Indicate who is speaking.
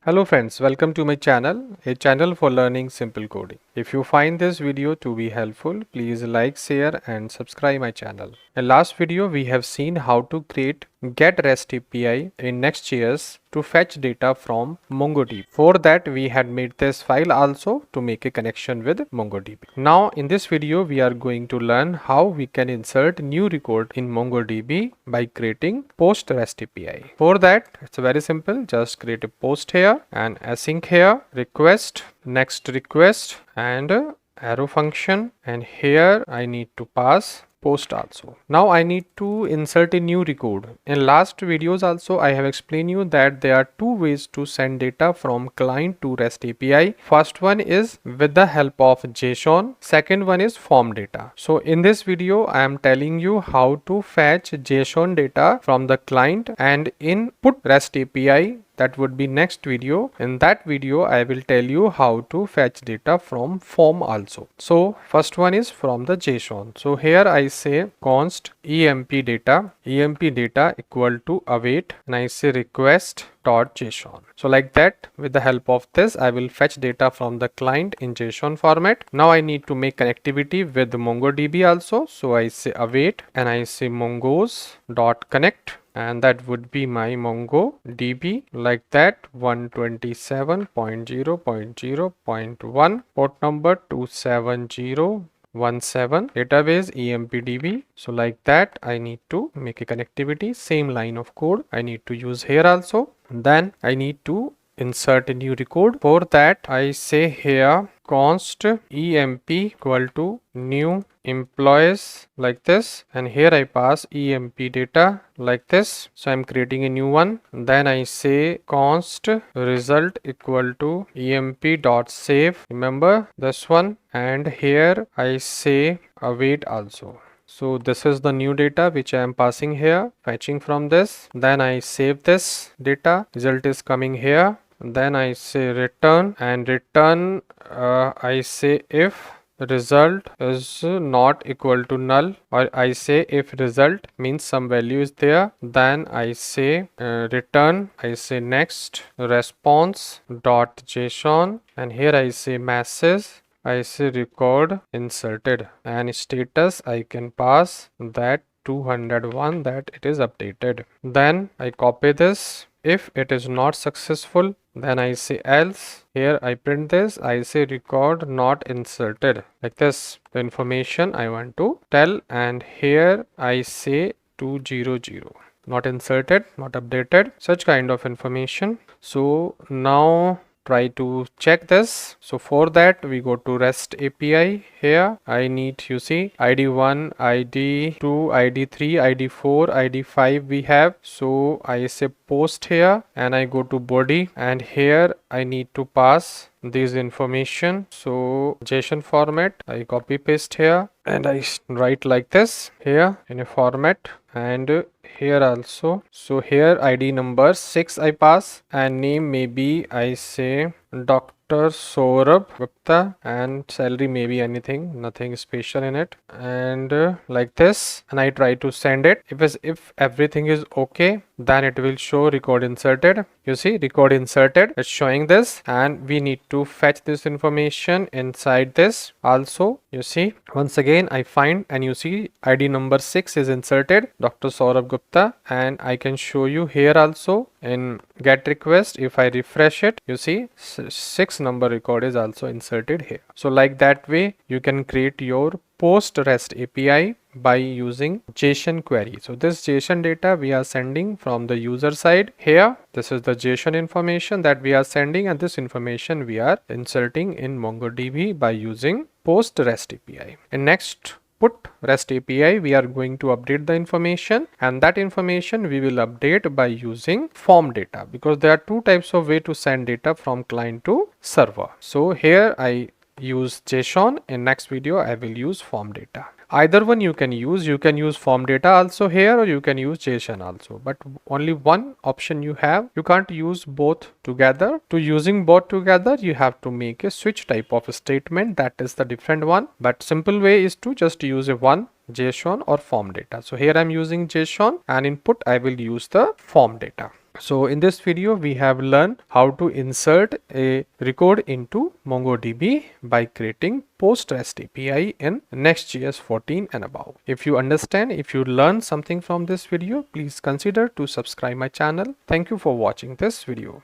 Speaker 1: Hello friends, welcome to my channel, a channel for learning simple coding. If you find this video to be helpful, please like, share and subscribe my channel. In last video, we have seen how to create get REST API in Next.js to fetch data from MongoDB. For that, we had made this file also to make a connection with MongoDB. Now, in this video, we are going to learn how we can insert new record in MongoDB by creating post REST API. For that, it's very simple. Just create a post here and async here, request, next request and arrow function, and here I need to pass post also. Now I need to insert a new record. In last videos also I have explained you that there are two ways to send data from client to REST API. First one is with the help of JSON. Second one is form data. So in this video I am telling you how to fetch JSON data from the client and input REST API. That would be next video. In that video I will tell you how to fetch data from form also. So first one is from the JSON. So here I say const emp data equal to await and I say request.json. So like that, with the help of this I will fetch data from the client in JSON format. Now I need to make connectivity with MongoDB also. So I say await and I say mongos.connect, and that would be my MongoDB like that 127.0.0.1 port number 27017 database empdb. So like that I need to make a connectivity, same line of code I need to use here also. Then I need to insert a new record. For that I say here const emp equal to new employees like this, and here I pass emp data like this. So I'm creating a new one. Then I say const result equal to emp.save, remember this one, and here I say await also. So this is the new data which I am passing here, fetching from this. Then I save this data, result is coming here. Then I say return, and return I say if result is not equal to null, or I say if result means some value is there. Then I say return, I say next response dot json, and here I say message, I say record inserted, and status I can pass that 201 that it is updated. Then I copy this. If it is not successful, then I say else. Here I print this, I say record not inserted like this, the information I want to tell, and here I say 200 not inserted, not updated, such kind of information. So now try to check this. So for that we go to REST API. Here I need, you see, ID1, ID2, ID3, ID4, ID5 we have. So I say post here and I go to body, and here I need to pass this information. So JSON format I copy paste here and I write like this here in a format, and here also. So here ID number 6 I pass, and name maybe I say Dr. Saurabh Gupta, and salary maybe anything, nothing special in it, and like this, and I try to send it. If everything is okay, then it will show record inserted. You see record inserted, it's showing this, and we need to fetch this information inside this also. You see, once again I find, and you see ID number 6 is inserted, Dr. Saurabh Gupta, and I can show you here also in get request. If I refresh it, you see 6 number record is also inserted here. So like that way you can create your post REST API by using JSON query. So this JSON data we are sending from the user side here. This is the JSON information that we are sending, and this information we are inserting in MongoDB by using post REST API. And next put REST API we are going to update the information, and that information we will update by using form data, because there are two types of way to send data from client to server. So here I use JSON. In next video I will use form data. Either one you can use form data also here, or you can use JSON also, but only one option you have. You can't use both together. To using both together you have to make a switch type of a statement, that is the different one, but simple way is to just use a one JSON or form data. So here I'm using JSON, and input I will use the form data. So in this video, we have learned how to insert a record into MongoDB by creating post REST API in Next.js 14 and above. If you understand, if you learn something from this video, please consider to subscribe my channel. Thank you for watching this video.